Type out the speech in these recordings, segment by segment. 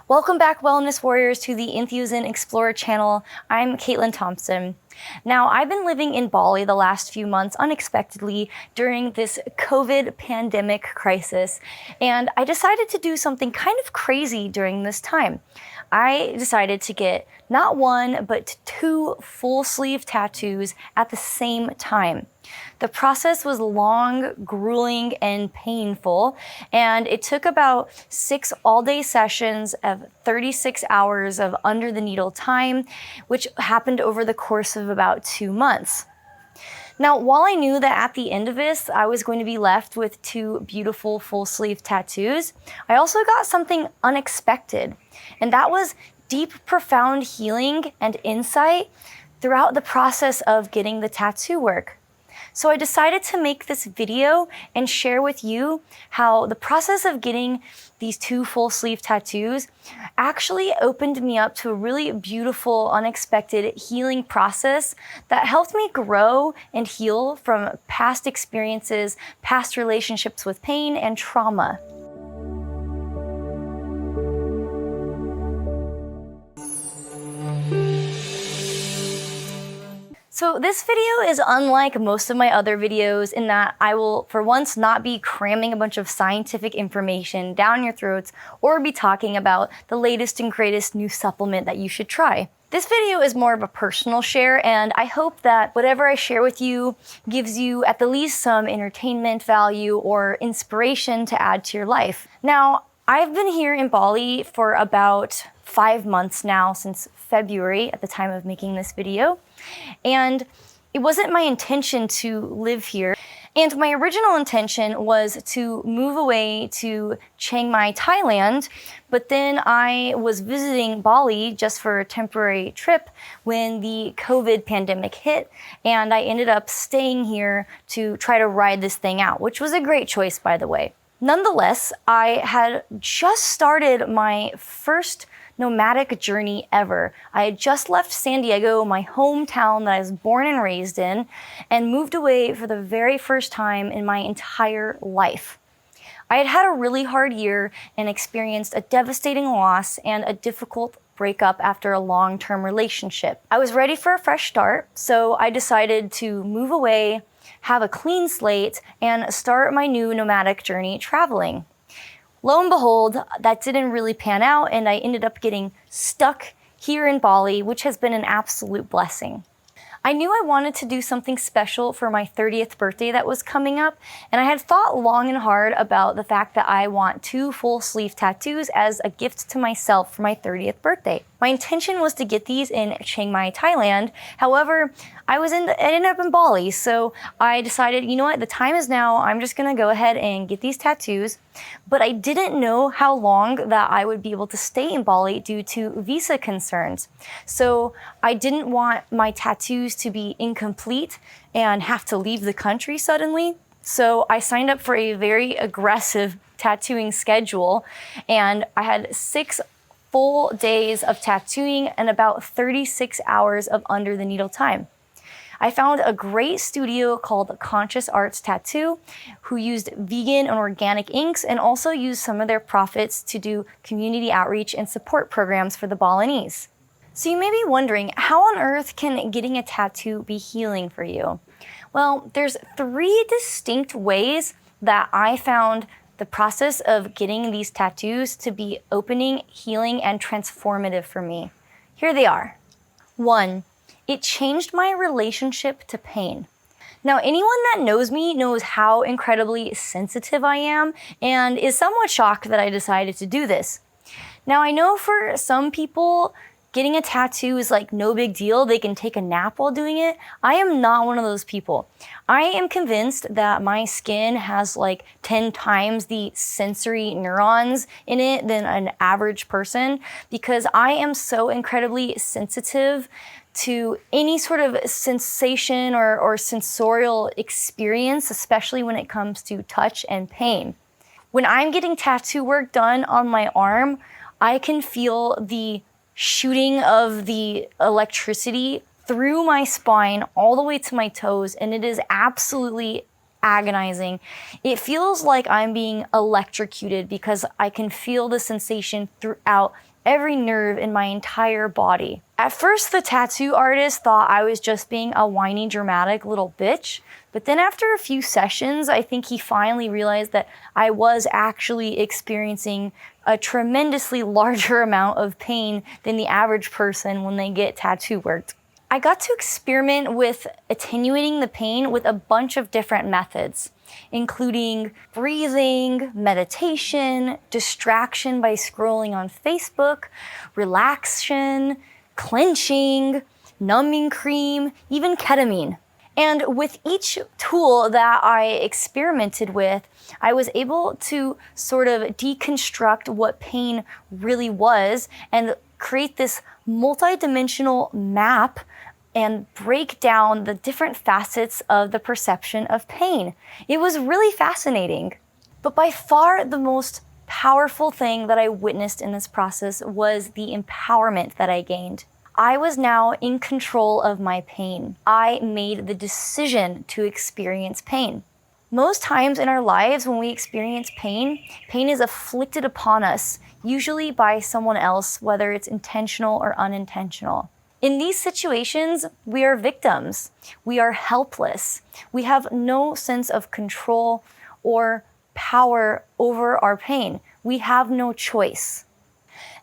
Welcome back, Wellness Warriors, to the Enthusiasm Explorer channel. I'm Caitlin Thompson. Now, I've been living in Bali the last few months unexpectedly during this COVID pandemic crisis, and I decided to do something kind of crazy during this time. I decided to get not one, but 2 full sleeve tattoos at the same time. The process was long, grueling, and painful, and it took about 6 all-day sessions of 36 hours of under the needle time, which happened over the course of about 2 months. Now, while I knew that at the end of this, I was going to be left with 2 beautiful full sleeve tattoos, I also got something unexpected, and that was deep, profound healing and insight throughout the process of getting the tattoo work. So I decided to make this video and share with you how the process of getting these 2 full sleeve tattoos actually opened me up to a really beautiful, unexpected healing process that helped me grow and heal from past experiences, past relationships with pain and trauma. So this video is unlike most of my other videos in that I will, for once, not be cramming a bunch of scientific information down your throats or be talking about the latest and greatest new supplement that you should try. This video is more of a personal share, and I hope that whatever I share with you gives you at the least some entertainment value or inspiration to add to your life. Now, I've been here in Bali for about 5 months now, since February at the time of making this video. And it wasn't my intention to live here. And my original intention was to move away to Chiang Mai, Thailand, but then I was visiting Bali just for a temporary trip when the COVID pandemic hit, and I ended up staying here to try to ride this thing out, which was a great choice, by the way. Nonetheless, I had just started my first nomadic journey ever. I had just left San Diego, my hometown that I was born and raised in, and moved away for the very first time in my entire life. I had had a really hard year and experienced a devastating loss and a difficult breakup after a long-term relationship. I was ready for a fresh start, so I decided to move away, have a clean slate, and start my new nomadic journey traveling. Lo and behold, that didn't really pan out, and I ended up getting stuck here in Bali, which has been an absolute blessing. I knew I wanted to do something special for my 30th birthday that was coming up, and I had thought long and hard about the fact that I want 2 full sleeve tattoos as a gift to myself for my 30th birthday. My intention was to get these in Chiang Mai, Thailand. However, I ended up in Bali, so I decided, you know what, the time is now. I'm just gonna go ahead and get these tattoos. But I didn't know how long that I would be able to stay in Bali due to visa concerns. So I didn't want my tattoos to be incomplete and have to leave the country suddenly. So I signed up for a very aggressive tattooing schedule, and I had 6 full days of tattooing and about 36 hours of under the needle time. I found a great studio called Conscious Arts Tattoo, who used vegan and organic inks and also used some of their profits to do community outreach and support programs for the Balinese. So you may be wondering, how on earth can getting a tattoo be healing for you? Well, there's 3 distinct ways that I found the process of getting these tattoos to be opening, healing, and transformative for me. Here they are. 1. It changed my relationship to pain. Now, anyone that knows me knows how incredibly sensitive I am and is somewhat shocked that I decided to do this. Now, I know for some people, getting a tattoo is like no big deal. They can take a nap while doing it. I am not one of those people. I am convinced that my skin has like 10 times the sensory neurons in it than an average person, because I am so incredibly sensitive to any sort of sensation or sensorial experience, especially when it comes to touch and pain. When I'm getting tattoo work done on my arm, I can feel the shooting of the electricity through my spine all the way to my toes, and it is absolutely agonizing. It feels like I'm being electrocuted because I can feel the sensation throughout every nerve in my entire body. At first, the tattoo artist thought I was just being a whiny, dramatic little bitch. But then after a few sessions, I think he finally realized that I was actually experiencing a tremendously larger amount of pain than the average person when they get tattoo worked. I got to experiment with attenuating the pain with a bunch of different methods, including breathing, meditation, distraction by scrolling on Facebook, relaxation, clenching, numbing cream, even ketamine. And with each tool that I experimented with, I was able to sort of deconstruct what pain really was and create this multi-dimensional map and break down the different facets of the perception of pain. It was really fascinating. But by far the most powerful thing that I witnessed in this process was the empowerment that I gained. I was now in control of my pain. I made the decision to experience pain. Most times in our lives when we experience pain, pain is afflicted upon us, usually by someone else, whether it's intentional or unintentional. In these situations, we are victims. We are helpless. We have no sense of control or power over our pain. We have no choice.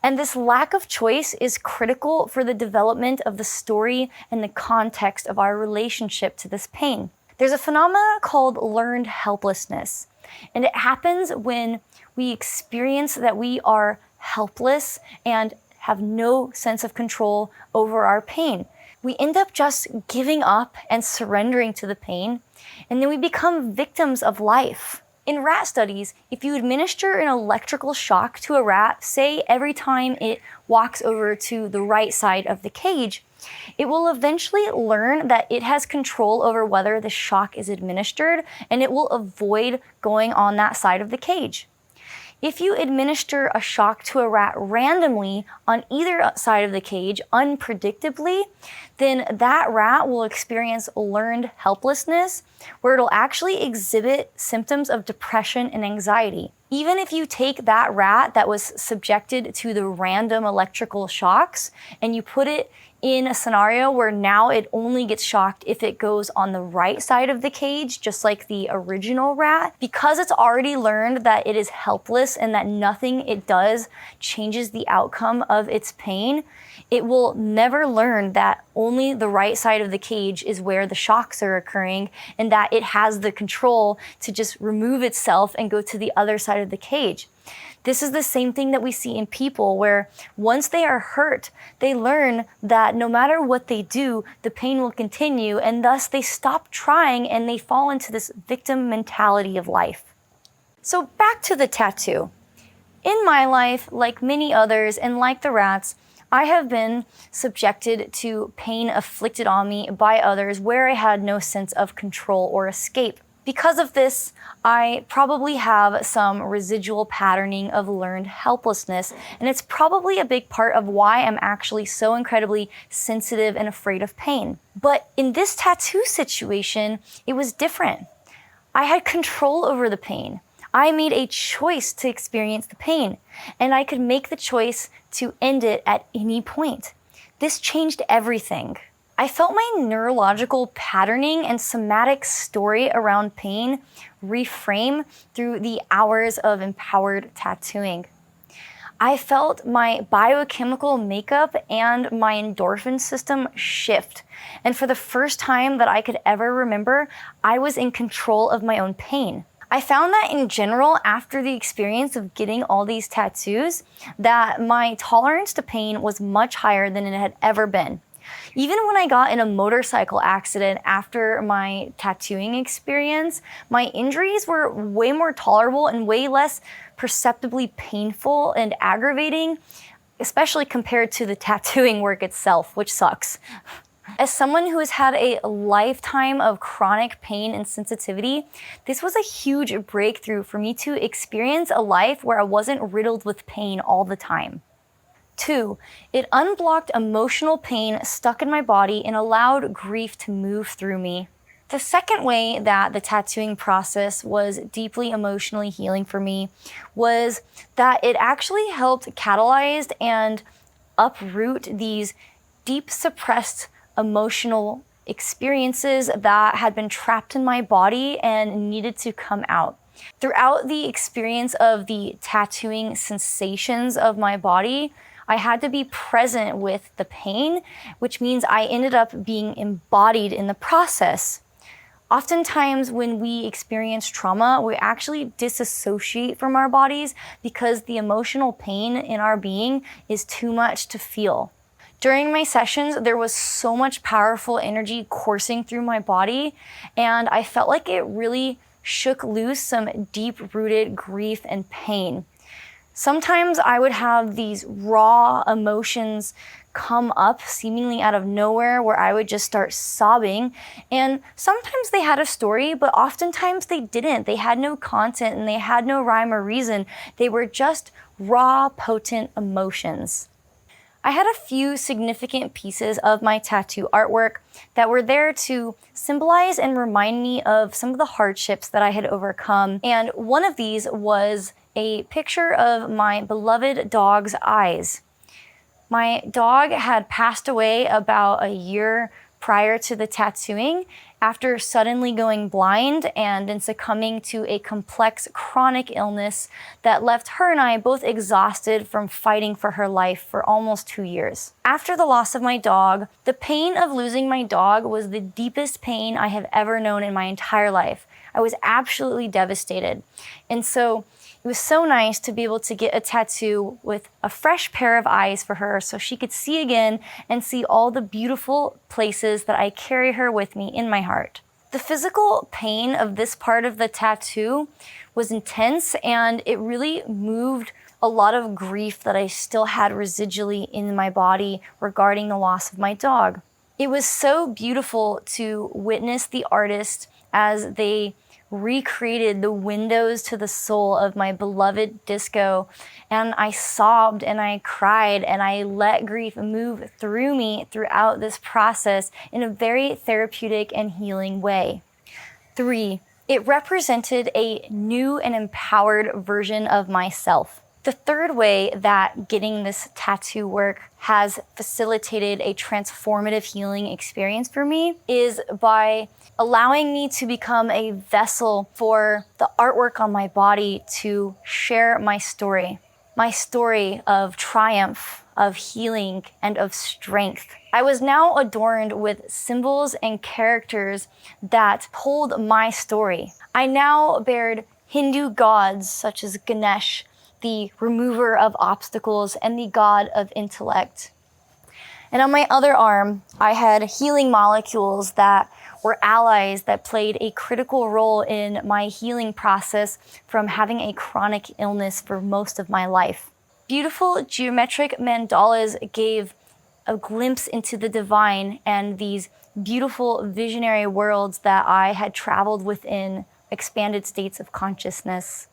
And this lack of choice is critical for the development of the story and the context of our relationship to this pain. There's a phenomenon called learned helplessness, and it happens when we experience that we are helpless and have no sense of control over our pain. We end up just giving up and surrendering to the pain, and then we become victims of life. In rat studies, if you administer an electrical shock to a rat, say every time it walks over to the right side of the cage, it will eventually learn that it has control over whether the shock is administered, and it will avoid going on that side of the cage. If you administer a shock to a rat randomly on either side of the cage, unpredictably, then that rat will experience learned helplessness, where it'll actually exhibit symptoms of depression and anxiety. Even if you take that rat that was subjected to the random electrical shocks and you put it in a scenario where now it only gets shocked if it goes on the right side of the cage, just like the original rat, because it's already learned that it is helpless and that nothing it does changes the outcome of its pain, it will never learn that only the right side of the cage is where the shocks are occurring and that it has the control to just remove itself and go to the other side of the cage. This is the same thing that we see in people where once they are hurt, they learn that no matter what they do, the pain will continue, and thus they stop trying and they fall into this victim mentality of life. So back to the tattoo. In my life, like many others and like the rats, I have been subjected to pain inflicted on me by others where I had no sense of control or escape. Because of this, I probably have some residual patterning of learned helplessness, and it's probably a big part of why I'm actually so incredibly sensitive and afraid of pain. But in this tattoo situation, it was different. I had control over the pain. I made a choice to experience the pain, and I could make the choice to end it at any point. This changed everything. I felt my neurological patterning and somatic story around pain reframe through the hours of empowered tattooing. I felt my biochemical makeup and my endorphin system shift. And for the first time that I could ever remember, I was in control of my own pain. I found that in general, after the experience of getting all these tattoos, that my tolerance to pain was much higher than it had ever been. Even when I got in a motorcycle accident after my tattooing experience, my injuries were way more tolerable and way less perceptibly painful and aggravating, especially compared to the tattooing work itself, which sucks. As someone who has had a lifetime of chronic pain and sensitivity, this was a huge breakthrough for me to experience a life where I wasn't riddled with pain all the time. 2, it unblocked emotional pain stuck in my body and allowed grief to move through me. The second way that the tattooing process was deeply emotionally healing for me was that it actually helped catalyze and uproot these deep suppressed emotional experiences that had been trapped in my body and needed to come out. Throughout the experience of the tattooing sensations of my body, I had to be present with the pain, which means I ended up being embodied in the process. Oftentimes, when we experience trauma, we actually disassociate from our bodies because the emotional pain in our being is too much to feel. During my sessions, there was so much powerful energy coursing through my body, and I felt like it really shook loose some deep-rooted grief and pain. Sometimes I would have these raw emotions come up seemingly out of nowhere where I would just start sobbing, and sometimes they had a story, but oftentimes they didn't. They had no content and they had no rhyme or reason. They were just raw, potent emotions. I had a few significant pieces of my tattoo artwork that were there to symbolize and remind me of some of the hardships that I had overcome. And one of these was a picture of my beloved dog's eyes. My dog had passed away about a year prior to the tattooing after suddenly going blind and then succumbing to a complex chronic illness that left her and I both exhausted from fighting for her life for almost 2 years. After the loss of my dog, the pain of losing my dog was the deepest pain I have ever known in my entire life. I was absolutely devastated. And so it was so nice to be able to get a tattoo with a fresh pair of eyes for her so she could see again and see all the beautiful places that I carry her with me in my heart. The physical pain of this part of the tattoo was intense, and it really moved a lot of grief that I still had residually in my body regarding the loss of my dog. It was so beautiful to witness the artist as they recreated the windows to the soul of my beloved disco, and I sobbed and I cried and I let grief move through me throughout this process in a very therapeutic and healing way. 3, it represented a new and empowered version of myself. The third way that getting this tattoo work has facilitated a transformative healing experience for me is by allowing me to become a vessel for the artwork on my body to share my story of triumph, of healing, and of strength. I was now adorned with symbols and characters that told my story. I now bared Hindu gods such as Ganesh, the remover of obstacles, and the god of intellect. And on my other arm, I had healing molecules that were allies that played a critical role in my healing process from having a chronic illness for most of my life. Beautiful geometric mandalas gave a glimpse into the divine and these beautiful visionary worlds that I had traveled within expanded states of consciousness.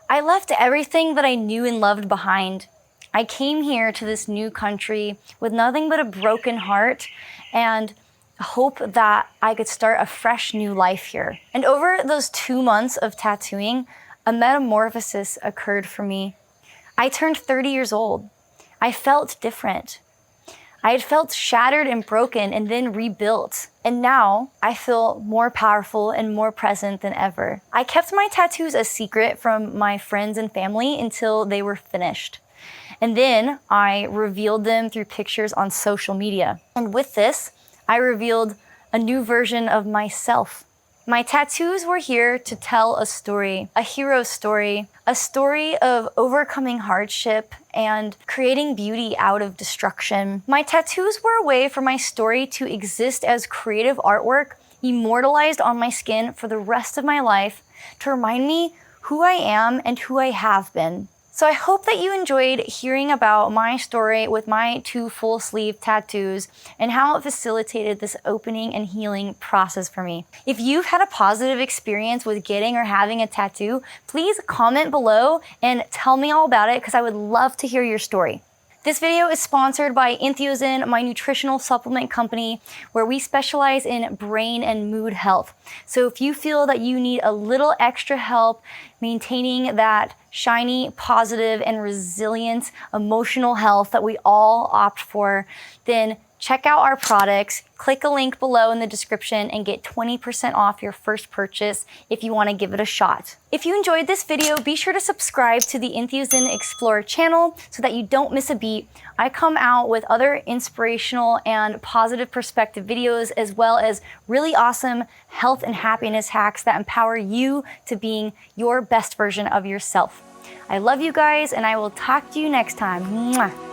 I left everything that I knew and loved behind. I came here to this new country with nothing but a broken heart and hope that I could start a fresh new life here. And over those 2 months of tattooing, a metamorphosis occurred for me. I turned 30 years old. I felt different. I had felt shattered and broken and then rebuilt. And now I feel more powerful and more present than ever. I kept my tattoos a secret from my friends and family until they were finished. And then I revealed them through pictures on social media. And with this, I revealed a new version of myself. My tattoos were here to tell a story, a hero story, a story of overcoming hardship and creating beauty out of destruction. My tattoos were a way for my story to exist as creative artwork, immortalized on my skin for the rest of my life, to remind me who I am and who I have been. So I hope that you enjoyed hearing about my story with my 2 full sleeve tattoos and how it facilitated this opening and healing process for me. If you've had a positive experience with getting or having a tattoo, please comment below and tell me all about it because I would love to hear your story. This video is sponsored by Entheogen, my nutritional supplement company, where we specialize in brain and mood health. So if you feel that you need a little extra help maintaining that shiny, positive, and resilient emotional health that we all opt for, then check out our products, click a link below in the description, and get 20% off your first purchase if you want to give it a shot. If you enjoyed this video, be sure to subscribe to the Entheogen Explorer channel so that you don't miss a beat. I come out with other inspirational and positive perspective videos, as well as really awesome health and happiness hacks that empower you to being your best version of yourself. I love you guys, and I will talk to you next time. Mwah.